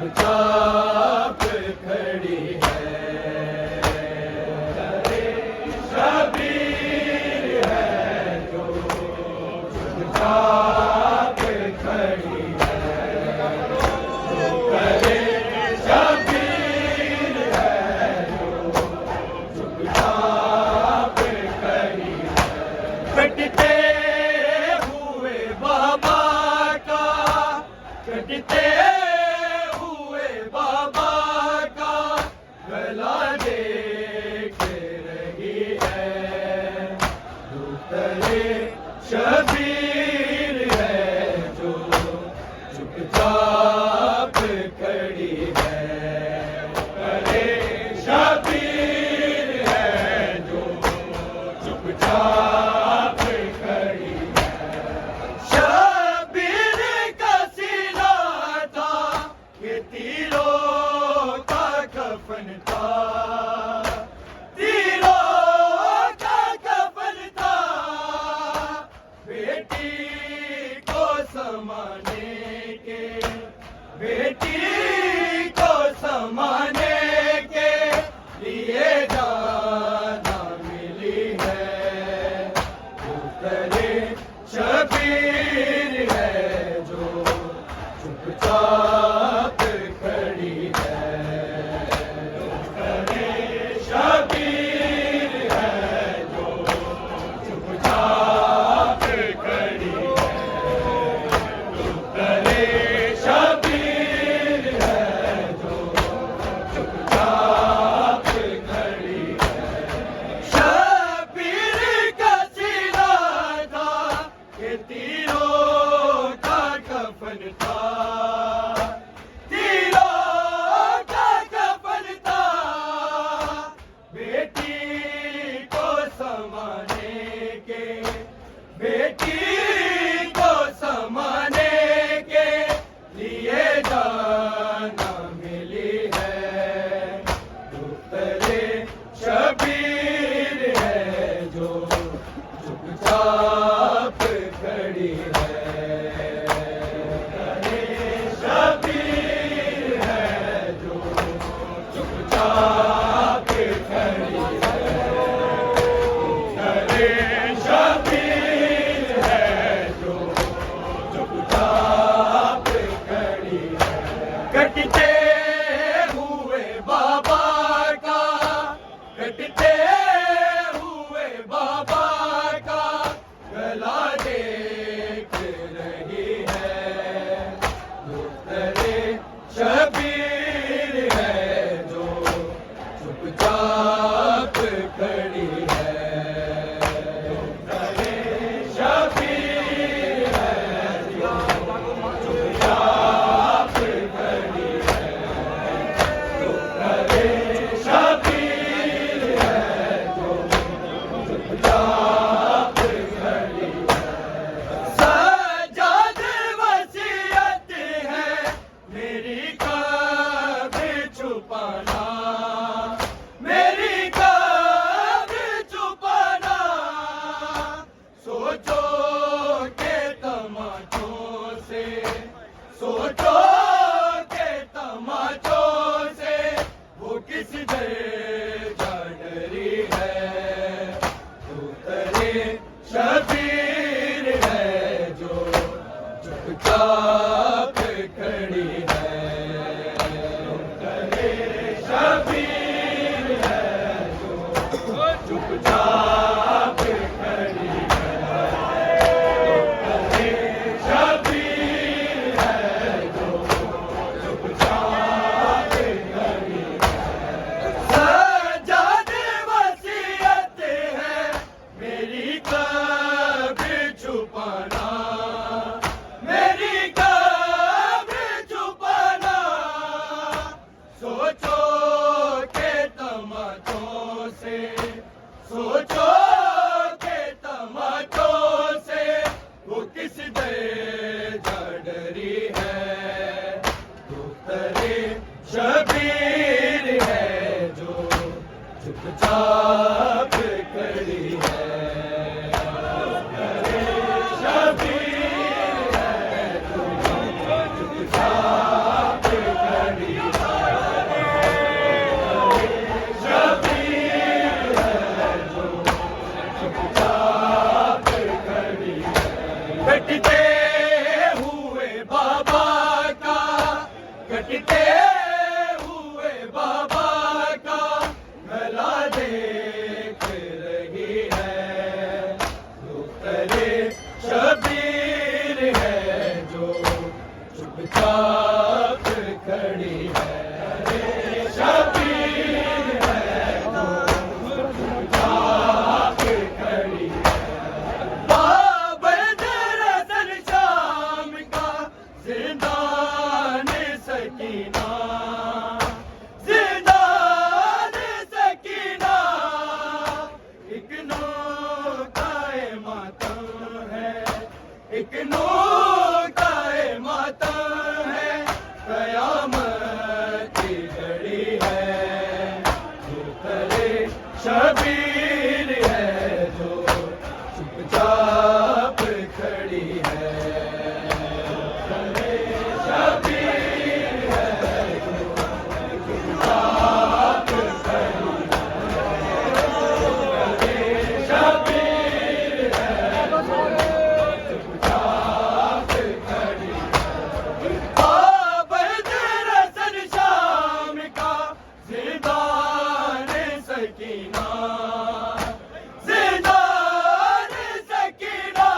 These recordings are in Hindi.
चुपचाप खड़ी है। शबीर है जो चुपचाप खड़ी है। करे शबीर है जो चुपचाप खड़ी है। कटते हुए बाबा का, कटते हुए बाबा का गला देख रही है। दूसरे शबीर है जो चुपचाप खड़ी है। अरे शबीर है जो चुपचाप खड़ी है। शबीर का सीना था ये तीरों का कफन था, तीरों का कफन था। बेटी को समाने के, बेटी को समाने के लिए जाना मिली है। दूसरे शबीर है जो चुपचाप खड़ी है। दूसरे शबीर है जो चुपचाप खड़ी है। दूसरे शबीर है जो चुपचाप खड़ी है। शबीर का सीना था ये तीरों का कफन था, तीरों का कफन था। बेटी को समाने के, बेटी को समाने के लिए जाना मिली है। दूसरे शबीर है जो चुपचाप खड़ी है। शबीर है जो चुपचाप खड़ी है। अरे शबीर है जो चुपचाप खड़ी है। कटते हुए बाबा का, कटते हुए बाबा का गला देख रही है। दूसरे शबीर है जो चुपचाप खड़ी है। दूसरे शबीर है जो चुपचाप खड़ी है। दूसरे शबीर है जो चुपचाप खड़ी है। सजाद वसीयत है मेरी कब्र छुपाना, मेरी कब्र छुपाना। सोचो के तमाचों से, सोचो के तमाचों से वो किस दर्जा डरी है। दूसरे शबीर है जो चुपचाप खड़ी है। दूसरे शबीर है जो चुपचाप खड़ी है। दूसरे शबीर है जो चुपचाप खड़ी है। सजाद वसीयत है मेरी कब्र छुपाना, मेरी कब्र छुपाना। सोचो के तमाचों से, सोचो के तमाचों से वो किस दर्जा डरी है। दूसरे शबीर है जो चुपचाप खड़ी है। दूसरे शबीर है जो चुपचाप खड़ी चुपचाप खड़ी है, शबीर है जो चुपचाप खड़ी है। बाबद रसन शाम का जिंदान सकीना, जिंदान सकीना, एक नौकाए मातम है, एक नौकाए मातम है, कयामत की घड़ी है, जो करे शबीर है जो चुपचाप खड़ी है, करे शबीर है जो चुपचाप खड़ी है, करे शबीर है जो चुपचाप खड़ी है। बाबद रसन शाम का जिंदान सकीना, जिंदान सकीना,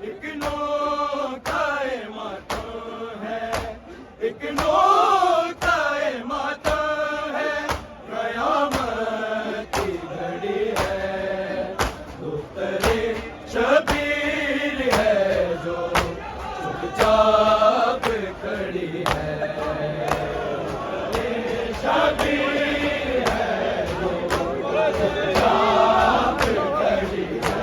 एक नौकाए मातम है, एक नौकाए मातम है, कयामत की घड़ी है, जो करे शबीर है जो चुपचाप खड़ी है, शबीर है जो चुपचाप खड़ी है,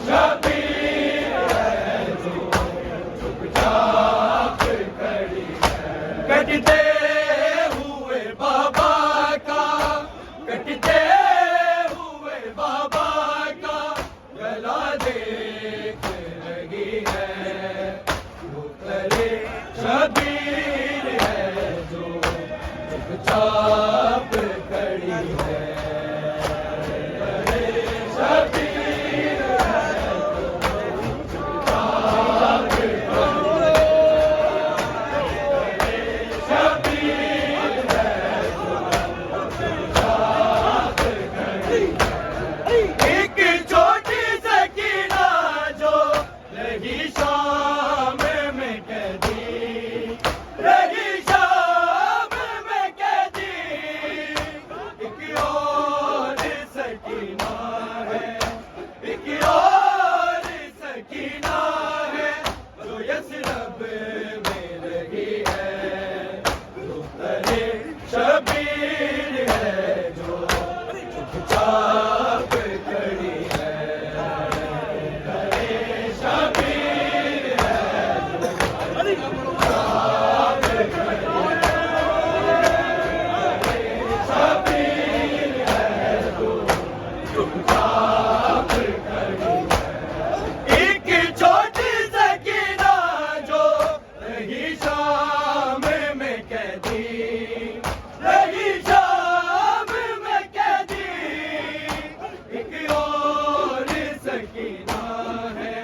शबीर है जो चुपचाप खड़ी है। कटते हुए बाबा का, कटते हुए बाबा का गला देख लगी है, वो करे शबीर है जो चुपचाप खड़ी है, करे शबीर है जो चुपचाप खड़ी है, शबीर है जो चुपचाप खड़ी है। एक छोटी सकीना जो रही शाम में कैदी, रही शाम में कैदी, एक और सकीना है, एक और सकीना है, जो यसरब में रही है, जो करे शबीर है जो चुपचाप खड़ी है, करे शबीर है जो चुपचाप खड़ी है, करे शबीर है जो चुपचाप खड़ी है। एक छोटी सकीना जो रही शाम में कैदी, रही शाम में कैदी, एक और सकीना है,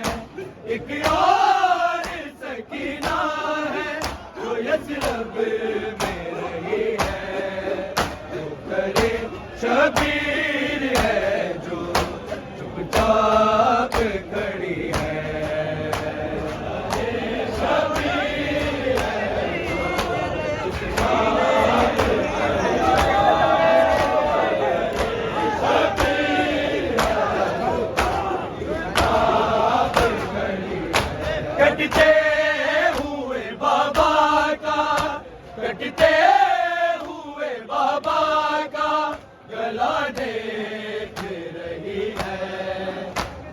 एक और सकीना है, जो यसरब में रही है, जो करे शबीर है जो चुपचाप खड़ी है, शबीर है जो चुपचाप खड़ी है, शबीर है जो चुपचाप खड़ी है। कटते हुए बाबा का, कटते हुए बाबा का गला देख रही है,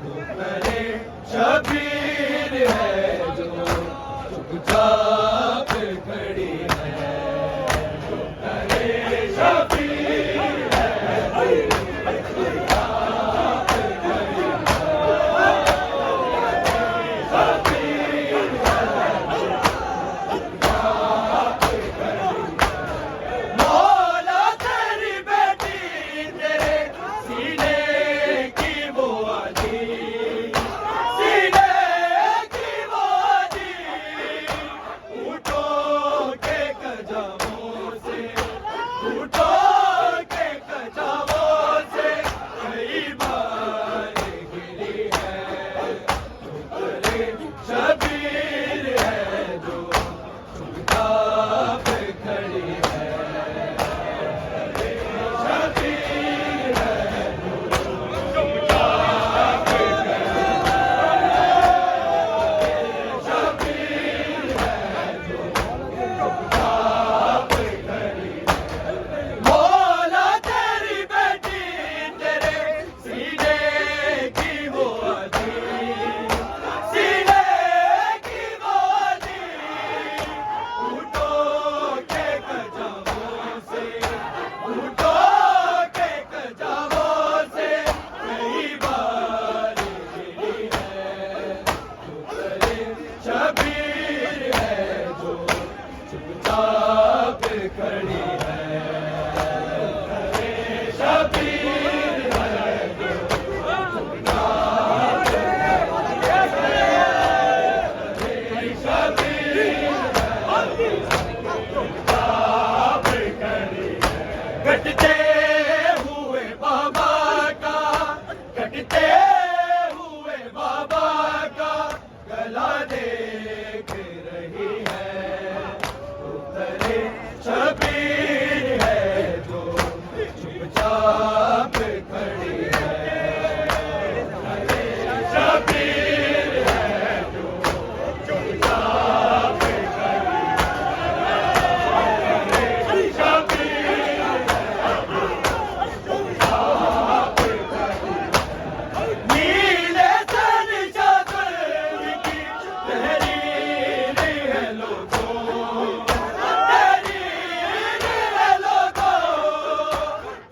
वो करे शबीर है जो चुपचाप खड़ी है, वो करे शबीर है जो चुपचाप खड़ी है, शबीर है जो चुपचाप खड़ी है। मौला तेरी बेटी शबीर है जो चुपचाप खड़ी है। शबीर है जो चुपचाप खड़ी है। शबीर है जो चुपचाप खड़ी है। मौला तेरी बेटी तेरे सीने की वो अजीब, सीने की वो अजीब, ऊँटों के कजामों से, ऊँटों के कजामों से कई बार गिरी है। जो करे शबीर है जो चुपचाप खड़ी है। शबीर है जो चुपचाप शबीर है चुपचाप खड़ी है। कटते हुए बाबा का, कटते हुए बाबा का गला देख रही है। उतरे शबीर है जो चुपचाप खड़ी है। शबीर है जो चुपचाप खड़ी है। शबीर नीले सन शबीर की तहरीर है लोगों, तहरीर है लोगों,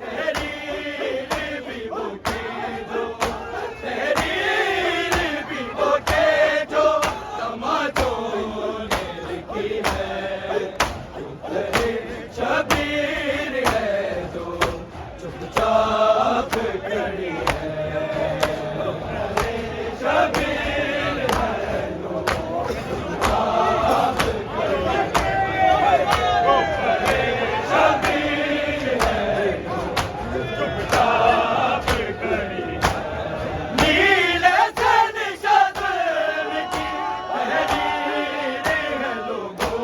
तहरीर भी वो के जो, तहरीर भी वो के जो समाजों ने लिखी है। उतरे शबीर है जो चुपचाप खड़ी है। शबीर है जो चुपचाप खड़ी है। शबीर है जो चुपचाप खड़ी है। नीले सन शबीर की तहरीर है लोगों,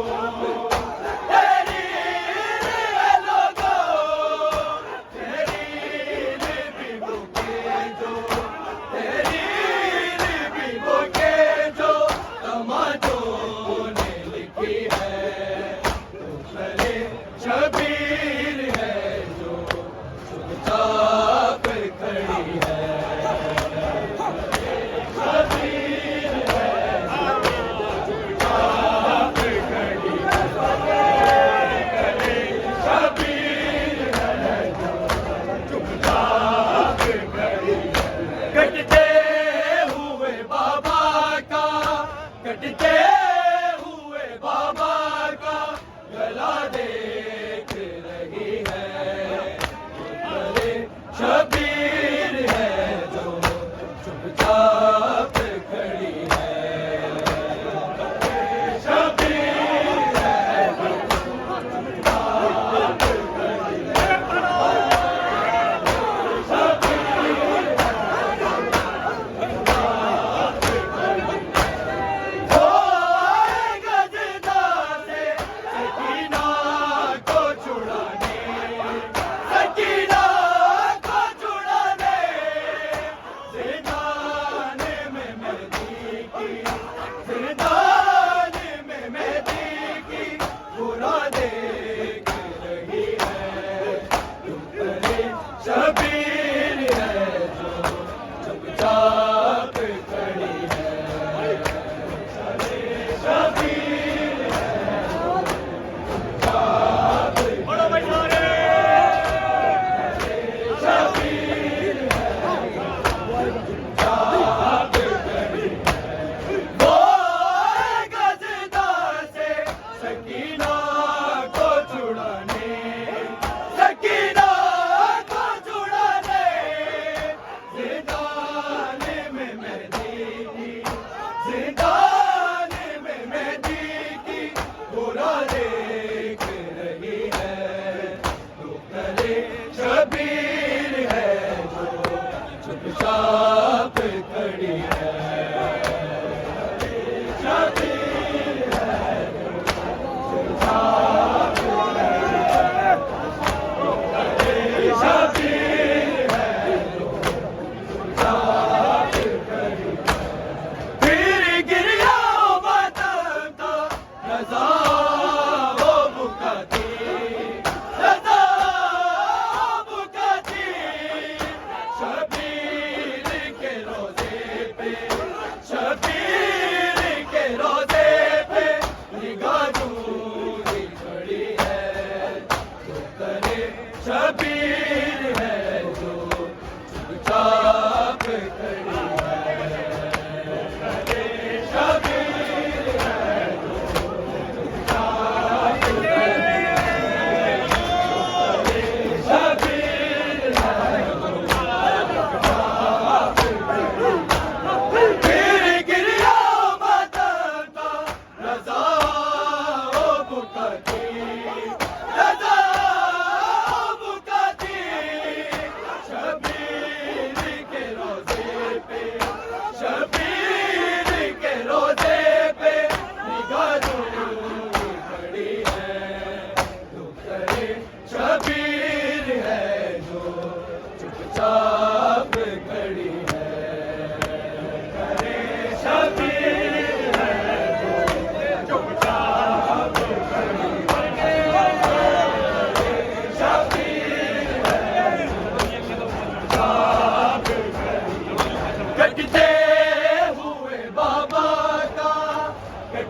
तहरीर है लोगों, तहरीर भी वो के जो, तहरीर भी वो के जो समाजों ने लिखी है। तो चले शबीर है जो चुपचाप खड़ी है। शबीर है जो चुपचाप खड़ी है। शबीर है जो चुपचाप खड़ी है। कटते हुए बाबा का, कटते हुए बाबा का गला देख रही है। उतरे शबीर है जो चुपचाप खड़ी है। शबीर है जो चुपचाप खड़ी है। शबीर है जो चुपचाप खड़ी है।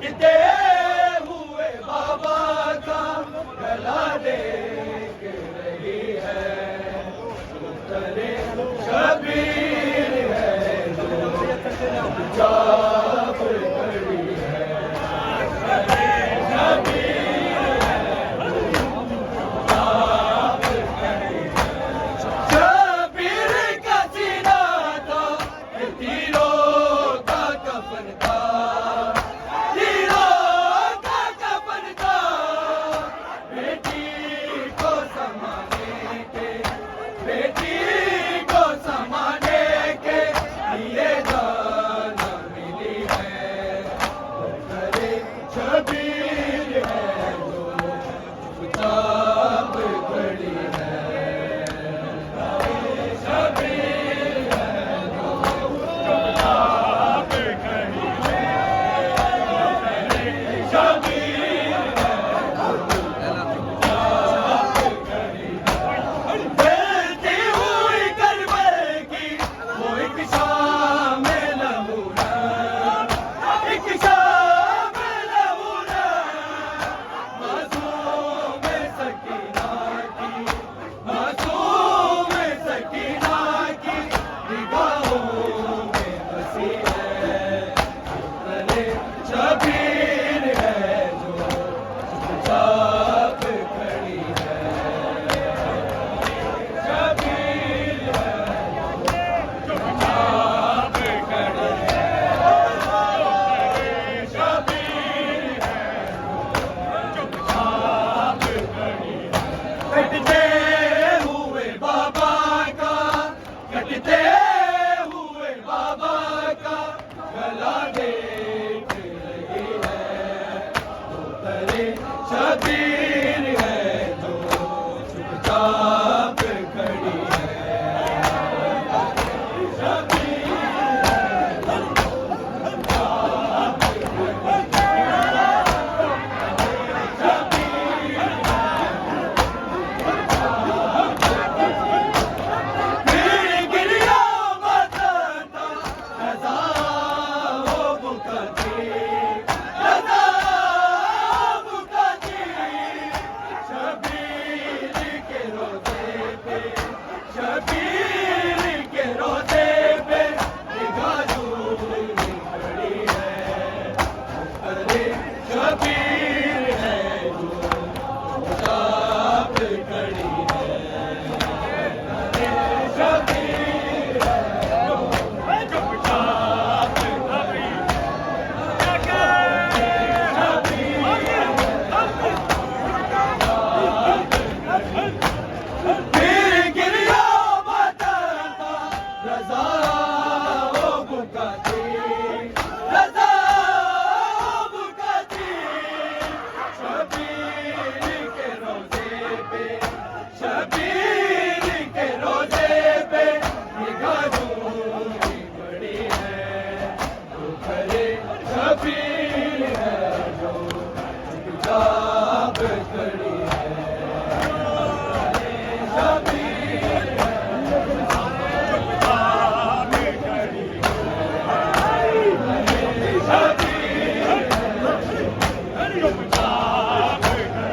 कटते हुए बाबा का गला देख रही है, करे शबीर है जो जाप खड़ी है, करे शबीर है जाप खड़ी है। शबीर का सीना था ये तीरों का कफन था, तीरों का कफन था, बेटी को समाने के, बेटी को समाने के लिए जान मिली है, करे शबीर है जो चुपचाप खड़ी है, शबीर है जो चुपचाप खड़ी है, शबीर है बहती हुई करबल की वो एक शाम नमूना, एक शाम नमूना, मासूम सकीना की, मासूम सकीना की निगाहों में बसी है, करे शबीर है जो चुपचाप खड़ी है, शबीर है चुपचाप खड़ी है, शबीर है चुपचाप खड़ी है। कटते हुए बाबा का, कटते हुए बाबा का गला देख रही है, तो करे शबीर है जो चुपचाप खड़ी है, शबीर गिर गिरिया बताता रज़ा हो बुकाती, रज़ा बुकाती, शबीर के रोज़े पे, शबीर के रोज़े पे निगाह झूमी खड़ी है, करे शबीर है जो चुपचाप खड़ी है, शबीर है जो चुपचाप खड़ी है, गिर गिरिया बताता रज़ा हो बुकाती, रज़ा हो बुकाती, शबीर के रोज़े पे, शबीर के रोज़े पे निगाह झूमी पड़ी है, तो करे शबीर है जो चुपचाप खड़ी है, शबीर है चुपचाप खड़ी है, शबीर है चुपचाप खड़ी है।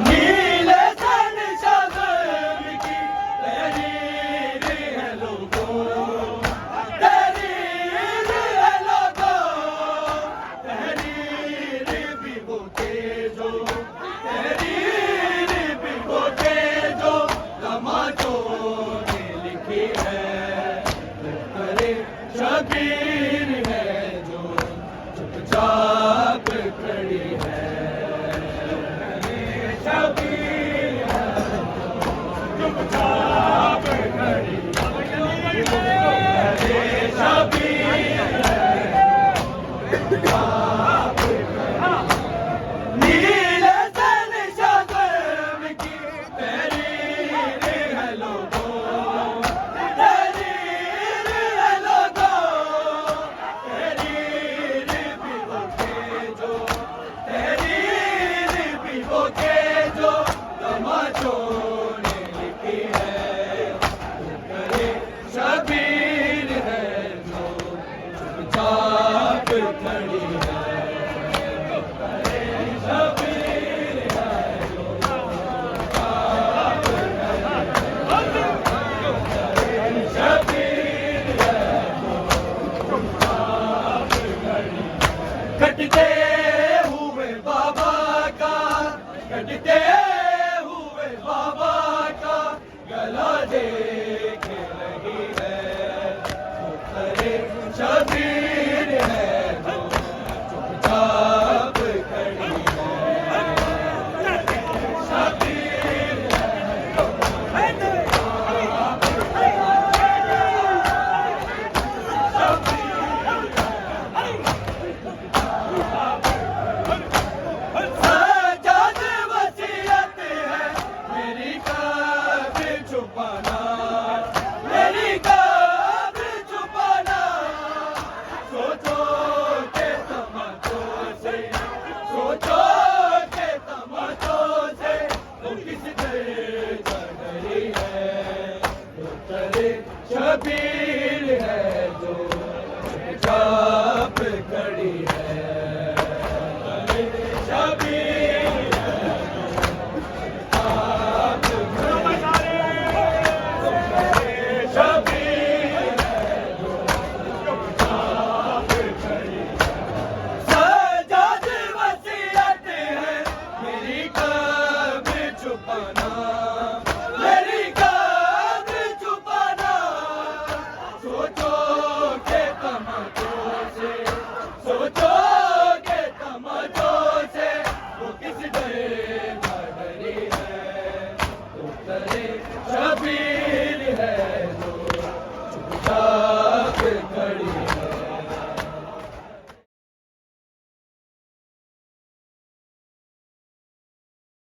नीले सन शगन की तहरीर है लोगों, तहरीर है लोगों, तहरीर भी वो के जो, तहरीर भी वो के जो तमाचों ने लिखी है, करे शबीर है जो चुपचाप खड़ी है, शबीर है चुपचाप खड़ी है, शबीर है चुपचाप खड़ी है। नीले सन शगन की तहरीर है लोगों, तहरीर है लोगों, तहरीर भी वो के जो, तहरीर भी वो के जो तमाचों ने लिखी है, करे शबीर है जो चुपचाप खड़ी है, खटके